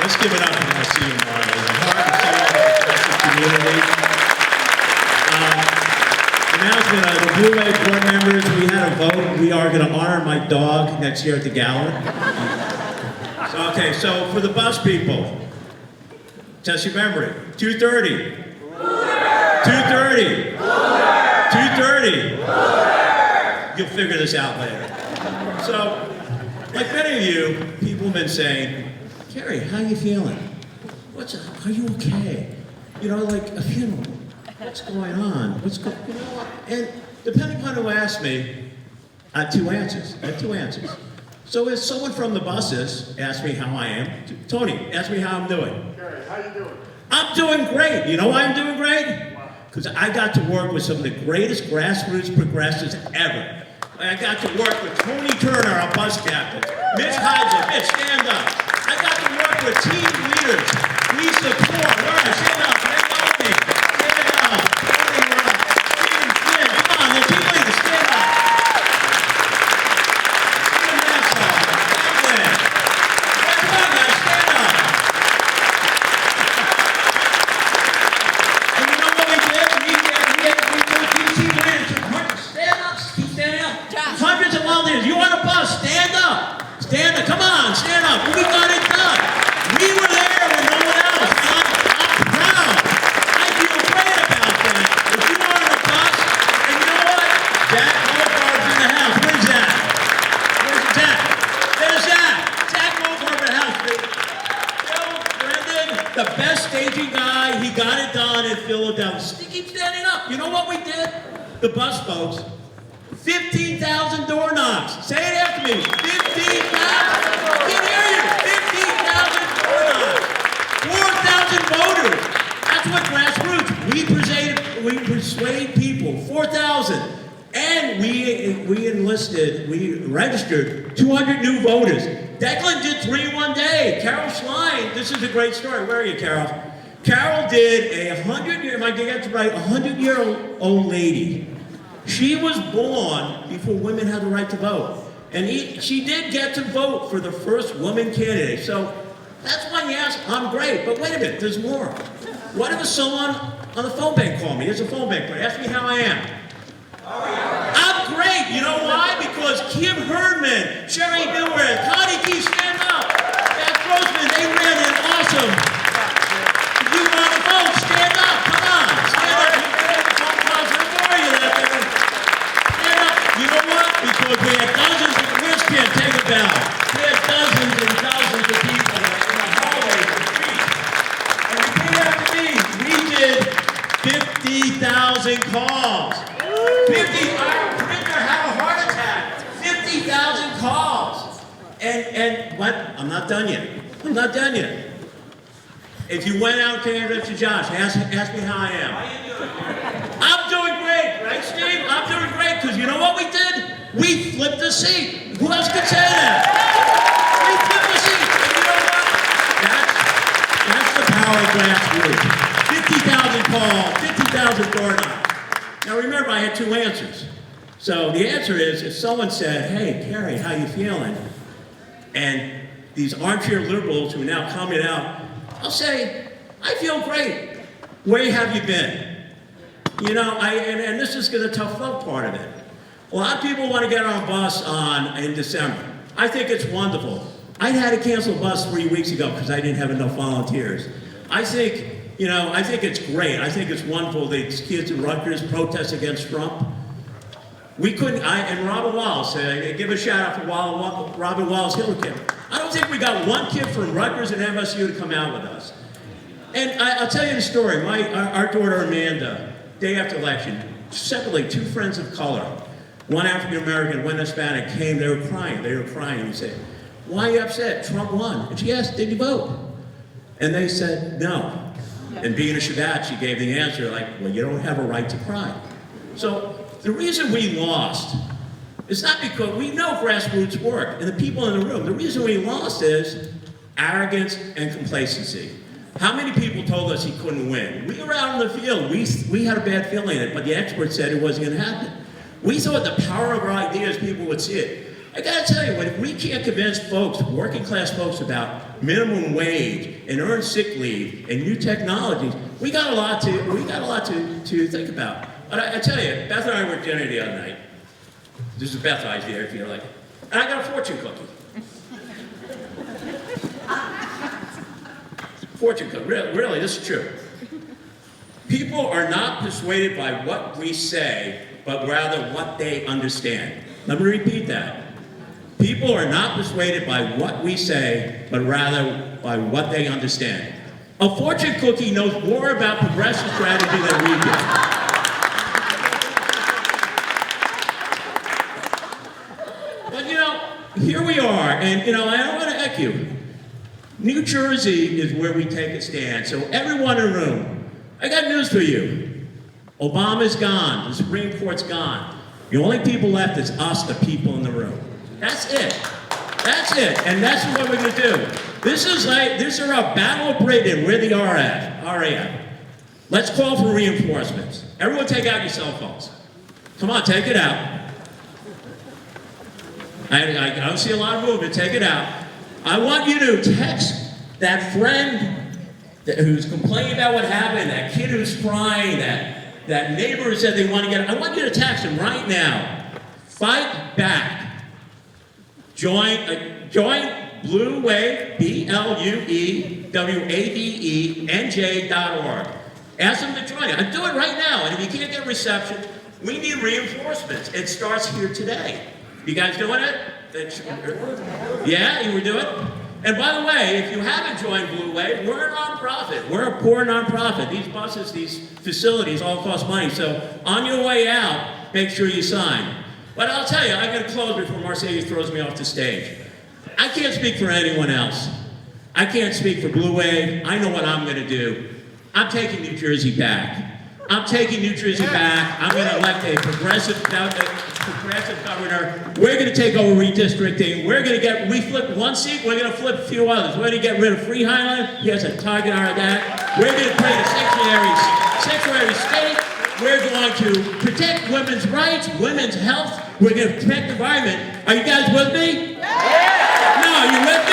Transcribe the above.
Let's give it up and I'll see you tomorrow. It's hard to see all the community. Announcement of the Blue Lake board members, we had a vote. We are going to honor my dog next year at the gala. So for the bus people, test your memory. 2:30. 2:30. 2:30. You'll figure this out later. So, like many of you, people have been saying, Cary, how you feeling? Are you okay? You know, like a funeral. What's going on? You know what? And depending upon who asked me, I had two answers. So if someone from the buses asked me how I am, Tony, ask me how I'm doing. Cary, how you doing? I'm doing great. You know why I'm doing great? Because I got to work with some of the greatest grassroots progressives ever. I got to work with Tony Turner, our bus captain. Mitch Heidler, Mitch, stand up. I got to work with team leaders. Lisa Core, Laura, stand up. Stand up. Stand up. Steven Flynn, come on, the team leaders, stand up. Steven Nassau, Edwin. Come on, guys, stand up. And you know what we did? We took these team leaders. Stand up. Keep standing up. Hundreds of volunteers. You want a bus? Stand up. Stand up. Come on, stand up. We got it done. We were there when no one else. I'm proud. I feel great about that. If you wanted a bus, and you know what? Jack Goldfarb's in the house. Where's Zach? Where's Zach? There's Zach. Zach Goldfarb in the house. Bill Brendan, the best staging guy. He got it done in Philadelphia. Keep standing up. You know what we did? The bus folks. 15,000 door knocks. Say it after me. 15,000. I can hear you. 15,000 door knocks. 4,000 voters. That's what grassroots. We persuade people. 4,000. And we registered 200 new voters. Declan did 3 in one day. Carol Schlein, this is a great story. Where are you, Carol? Carol did a 100-year-old lady. She was born before women had the right to vote. And she did get to vote for the first woman candidate. So that's why you ask, I'm great. But wait a minute, there's more. What if someone on the phone bank called me? Here's a phone bank. Ask me how I am. I'm great. You know why? Because Kim Herdman, Sherry Miller, Connie Key, stand up. Beth Grossman, they ran an awesome. If you want to vote, stand up. Come on. Stand up. You know what? Because we had dozens of, Rich can't take a bell. We had dozens and dozens of people in the hallways and streets. And repeat after me, we did 50,000 calls. Our printer had a heart attack. 50,000 calls. And what? I'm not done yet. If you went out to Josh, ask me how I am. I'm doing great, right, Steve? I'm doing great, because you know what we did? We flipped the seat. Who else could say that? We flipped the seat. And you know what? That's the power of grassroots. 50,000 calls, 50,000 door knocks. Now remember, I had 2 answers. So the answer is, if someone said, hey, Cary, how you feeling? And these armchair liberals who are now coming out, I'll say, I feel great. Where have you been? You know, and this is the tough love part of it. A lot of people want to get on a bus in December. I think it's wonderful. I had to cancel a bus 3 weeks ago because I didn't have enough volunteers. I think it's great. I think it's wonderful. These kids in Rutgers protest against Trump. We couldn't, and Robin Wallace, give a shout out for Robin Wallace Hiller Kid. I don't think we got one kid from Rutgers and MSU to come out with us. And I'll tell you the story. Our daughter Amanda, day after election, separately, 2 friends of color, one African American, one Hispanic, came. They were crying. We said, "Why are you upset? Trump won." And she asked, "Did you vote?" And they said, "No." And being a Chevat, she gave the answer like, "Well, you don't have a right to cry." So the reason we lost is not because we know grassroots work, and the people in the room. The reason we lost is arrogance and complacency. How many people told us he couldn't win? We were out in the field. We had a bad feeling in it, but the experts said it wasn't going to happen. We thought the power of our ideas, people would see it. I gotta tell you, if we can't convince folks, working class folks, about minimum wage and earned sick leave and new technologies, we got a lot to think about. But I tell you, Beth and I were at dinner the other night. This is Beth's idea, if you like. And I got a fortune cookie. Fortune cookie, really, this is true. People are not persuaded by what we say, but rather what they understand. Let me repeat that. People are not persuaded by what we say, but rather by what they understand. A fortune cookie knows more about progressive strategy than we do. But here we are, and I don't want to heck you. New Jersey is where we take a stand. So everyone in the room, I got news for you. Obama's gone. The Supreme Court's gone. The only people left is us, the people in the room. That's it. That's it. And that's what we're going to do. This is our Battle of Britain. We're the RAF. Let's call for reinforcements. Everyone take out your cell phones. Come on, take it out. I don't see a lot of movement. Take it out. I want you to text that friend who's complaining about what happened, that kid who's crying, that neighbor who said they want to get. I want you to text him right now. Fight back. Join Blue Wave, BLUEWAVENJ.org. Ask them to join you. And do it right now. And if you can't get reception, we need reinforcements. It starts here today. You guys doing it? Yeah, you were doing it? And by the way, if you haven't joined Blue Wave, we're a nonprofit. We're a poor nonprofit. These buses, these facilities all cost money. So on your way out, make sure you sign. But I'll tell you, I got to close before Mercedes throws me off the stage. I can't speak for anyone else. I can't speak for Blue Wave. I know what I'm going to do. I'm taking New Jersey back. I'm taking New Jersey back. I'm going to elect a progressive governor. We're going to take over redistricting. We flipped one seat, we're going to flip a few others. We're going to get rid of Free Highland. He has a target on that. We're going to create a sanctuary state. We're going to protect women's rights, women's health. We're going to protect the environment. Are you guys with me? Yeah! No, you with me?